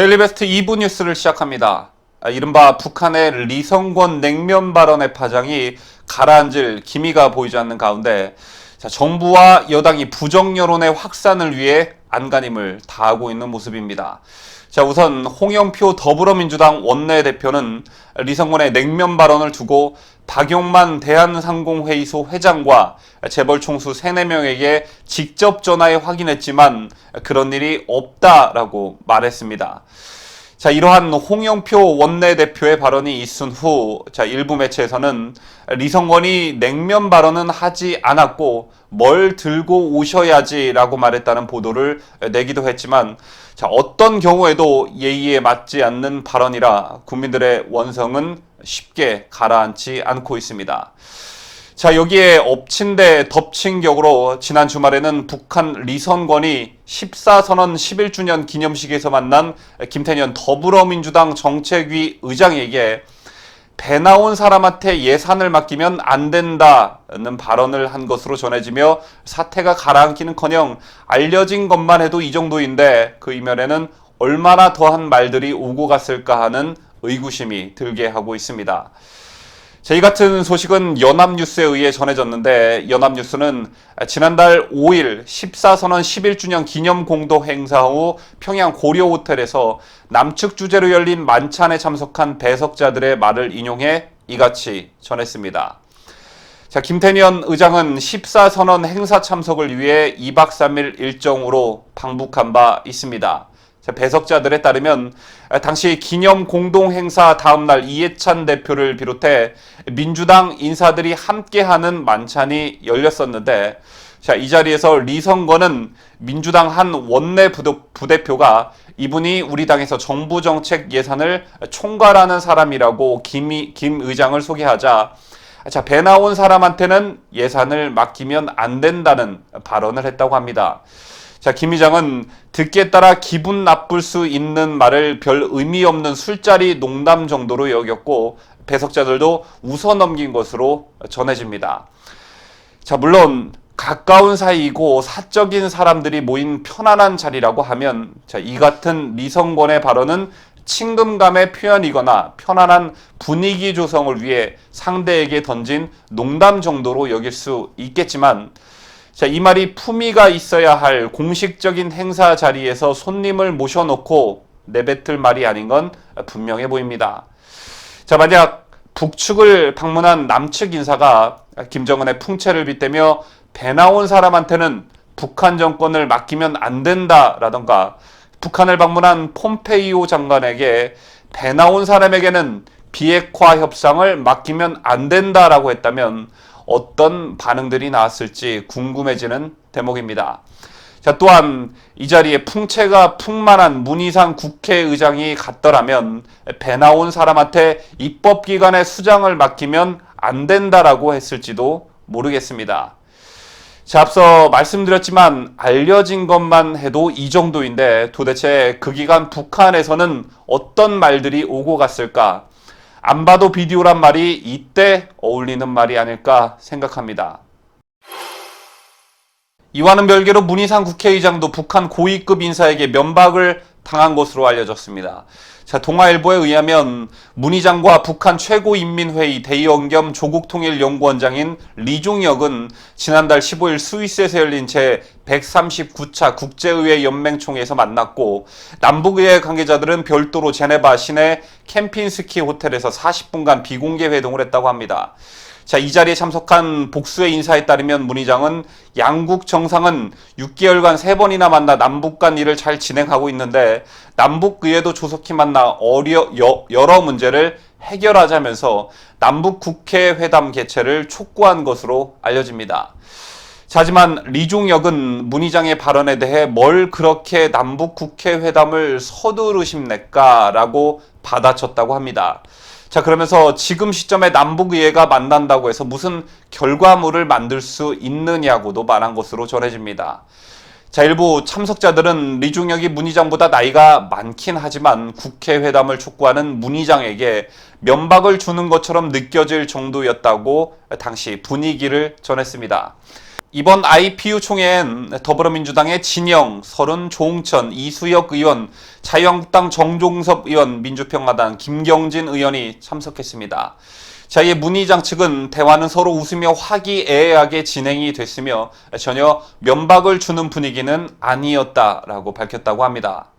데일리베스트 2부 뉴스를 시작합니다. 이른바 북한의 리성권 냉면 발언의 파장이 가라앉을 기미가 보이지 않는 가운데 정부와 여당이 부정 여론의 확산을 위해 안간힘을 다하고 있는 모습입니다. 우선 홍영표 더불어민주당 원내대표는 리성권의 냉면 발언을 두고 박용만 대한상공회의소 회장과 재벌 총수 3, 4명에게 직접 전화해 확인했지만 그런 일이 없다라고 말했습니다. 이러한 홍영표 원내대표의 발언이 있은 후 일부 매체에서는 리성권이 냉면 발언은 하지 않았고 뭘 들고 오셔야지라고 말했다는 보도를 내기도 했지만 어떤 경우에도 예의에 맞지 않는 발언이라 국민들의 원성은 쉽게 가라앉지 않고 있습니다. 여기에 엎친 데 덮친 격으로 지난 주말에는 북한 리선권이 14선언 11주년 기념식에서 만난 김태년 더불어민주당 정책위 의장에게 배 나온 사람한테 예산을 맡기면 안 된다는 발언을 한 것으로 전해지며 사태가 가라앉기는커녕 알려진 것만 해도 이 정도인데 그 이면에는 얼마나 더한 말들이 오고 갔을까 하는 의구심이 들게 하고 있습니다. 이 같은 소식은 연합뉴스에 의해 전해졌는데 연합뉴스는 지난달 5일 14선언 11주년 기념 공동 행사 후 평양 고려호텔에서 남측 주재로 열린 만찬에 참석한 배석자들의 말을 인용해 이같이 전했습니다. 김태년 의장은 14선언 행사 참석을 위해 2박 3일 일정으로 방북한 바 있습니다. 배석자들에 따르면 당시 기념 공동행사 다음날 이해찬 대표를 비롯해 민주당 인사들이 함께하는 만찬이 열렸었는데 이 자리에서 리성건은 민주당 한 원내 부대표가 이분이 우리 당에서 정부 정책 예산을 총괄하는 사람이라고 김 의장을 소개하자 배 나온 사람한테는 예산을 맡기면 안 된다는 발언을 했다고 합니다. 김 의장은 듣기에 따라 기분 나쁠 수 있는 말을 별 의미 없는 술자리 농담 정도로 여겼고 배석자들도 웃어넘긴 것으로 전해집니다. 물론 가까운 사이이고 사적인 사람들이 모인 편안한 자리라고 하면 이 같은 리성권의 발언은 친근감의 표현이거나 편안한 분위기 조성을 위해 상대에게 던진 농담 정도로 여길 수 있겠지만 이 말이 품위가 있어야 할 공식적인 행사 자리에서 손님을 모셔놓고 내뱉을 말이 아닌 건 분명해 보입니다. 만약 북측을 방문한 남측 인사가 김정은의 풍채를 빗대며 배 나온 사람한테는 북한 정권을 맡기면 안 된다라던가 북한을 방문한 폼페이오 장관에게 배 나온 사람에게는 비핵화 협상을 맡기면 안 된다라고 했다면 어떤 반응들이 나왔을지 궁금해지는 대목입니다. 또한 이 자리에 풍채가 풍만한 문희상 국회의장이 갔더라면 배 나온 사람한테 입법기관의 수장을 맡기면 안 된다라고 했을지도 모르겠습니다. 앞서 말씀드렸지만 알려진 것만 해도 이 정도인데 도대체 그 기간 북한에서는 어떤 말들이 오고 갔을까? 안 봐도 비디오란 말이 이때 어울리는 말이 아닐까 생각합니다. 이와는 별개로 문희상 국회의장도 북한 고위급 인사에게 면박을 당한 것으로 알려졌습니다. 동아일보에 의하면 문 의장과 북한 최고인민회의 대의원 겸 조국통일연구원장인 리중혁은 지난달 15일 스위스에서 열린 제139차 국제의회 연맹총회에서 만났고 남북의회 관계자들은 별도로 제네바 시내 캠핑스키 호텔에서 40분간 비공개 회동을 했다고 합니다. 이 자리에 참석한 복수의 인사에 따르면 문 의장은 양국 정상은 6개월간 3번이나 만나 남북 간 일을 잘 진행하고 있는데 남북의회도 조속히 만나 여러 문제를 해결하자면서 남북 국회 회담 개최를 촉구한 것으로 알려집니다. 하지만 리중혁은 문 의장의 발언에 대해 뭘 그렇게 남북 국회 회담을 서두르십니까? 라고 받아쳤다고 합니다. 그러면서 지금 시점에 남북의회가 만난다고 해서 무슨 결과물을 만들 수 있느냐고도 말한 것으로 전해집니다. 일부 참석자들은 리중혁이 문 의장보다 나이가 많긴 하지만 국회 회담을 촉구하는 문 의장에게 면박을 주는 것처럼 느껴질 정도였다고 당시 분위기를 전했습니다. 이번 IPU 총회엔 더불어민주당의 진영, 서른, 조홍천, 이수혁 의원, 자유한국당 정종섭 의원, 민주평화당 김경진 의원이 참석했습니다. 자, 이에 문의장 측은 대화는 서로 웃으며 화기애애하게 진행이 됐으며 전혀 면박을 주는 분위기는 아니었다라고 밝혔다고 합니다.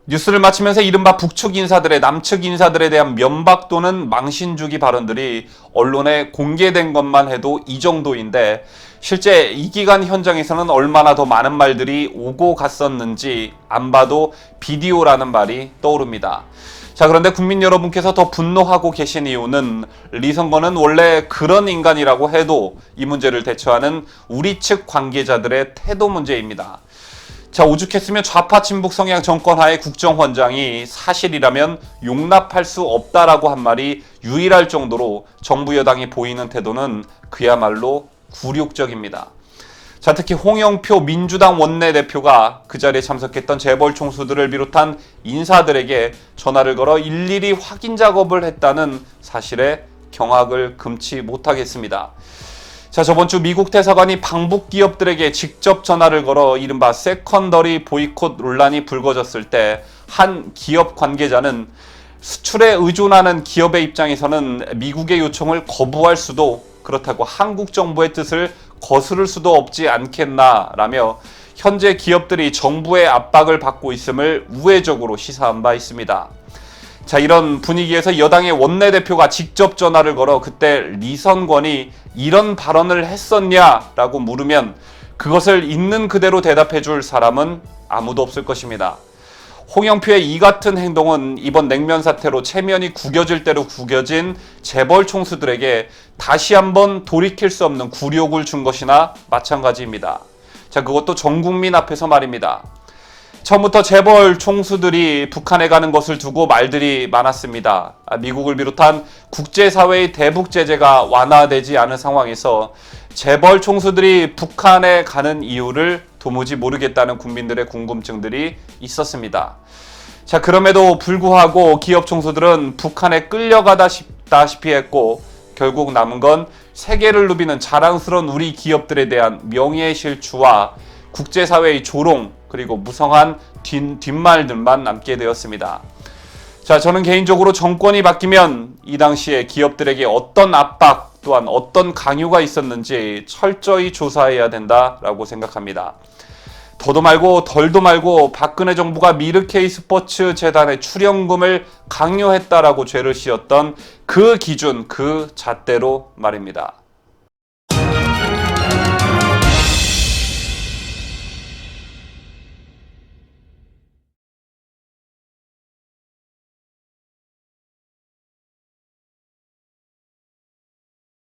뉴스를 마치면서 이른바 북측 인사들의 남측 인사들에 대한 면박 또는 망신주기 발언들이 언론에 공개된 것만 해도 이 정도인데 실제 이 기간 현장에서는 얼마나 더 많은 말들이 오고 갔었는지 안 봐도 비디오라는 말이 떠오릅니다. 자, 그런데 국민 여러분께서 더 분노하고 계신 이유는 리성건은 원래 그런 인간이라고 해도 이 문제를 대처하는 우리 측 관계자들의 태도 문제입니다. 자, 오죽했으면 좌파 친북 성향 정권하의 국정원장이 사실이라면 용납할 수 없다라고 한 말이 유일할 정도로 정부 여당이 보이는 태도는 그야말로 굴욕적입니다. 자, 특히 홍영표 민주당 원내대표가 그 자리에 참석했던 재벌 총수들을 비롯한 인사들에게 전화를 걸어 일일이 확인 작업을 했다는 사실에 경악을 금치 못하겠습니다. 자, 저번 주 미국 대사관이 방북 기업들에게 직접 전화를 걸어 이른바 세컨더리 보이콧 논란이 불거졌을 때 한 기업 관계자는 수출에 의존하는 기업의 입장에서는 미국의 요청을 거부할 수도, 그렇다고 한국 정부의 뜻을 거스를 수도 없지 않겠나라며 현재 기업들이 정부의 압박을 받고 있음을 우회적으로 시사한 바 있습니다. 자, 이런 분위기에서 여당의 원내대표가 직접 전화를 걸어 그때 리선권이 이런 발언을 했었냐라고 물으면 그것을 있는 그대로 대답해 줄 사람은 아무도 없을 것입니다. 홍영표의 이 같은 행동은 이번 냉면 사태로 체면이 구겨질 대로 구겨진 재벌 총수들에게 다시 한번 돌이킬 수 없는 굴욕을 준 것이나 마찬가지입니다. 자, 그것도 전 국민 앞에서 말입니다. 처음부터 재벌 총수들이 북한에 가는 것을 두고 말들이 많았습니다. 미국을 비롯한 국제사회의 대북 제재가 완화되지 않은 상황에서 재벌 총수들이 북한에 가는 이유를 도무지 모르겠다는 국민들의 궁금증들이 있었습니다. 자, 그럼에도 불구하고 기업 총수들은 북한에 끌려가다시피 했고 결국 남은 건 세계를 누비는 자랑스러운 우리 기업들에 대한 명예실추와 국제사회의 조롱, 그리고 무성한 뒷말들만 남게 되었습니다. 자, 저는 개인적으로 정권이 바뀌면 이 당시에 기업들에게 어떤 압박 또한 어떤 강요가 있었는지 철저히 조사해야 된다라고 생각합니다. 더도 말고 덜도 말고 박근혜 정부가 미르케이 스포츠 재단의 출연금을 강요했다라고 죄를 씌웠던 그 기준, 그 잣대로 말입니다.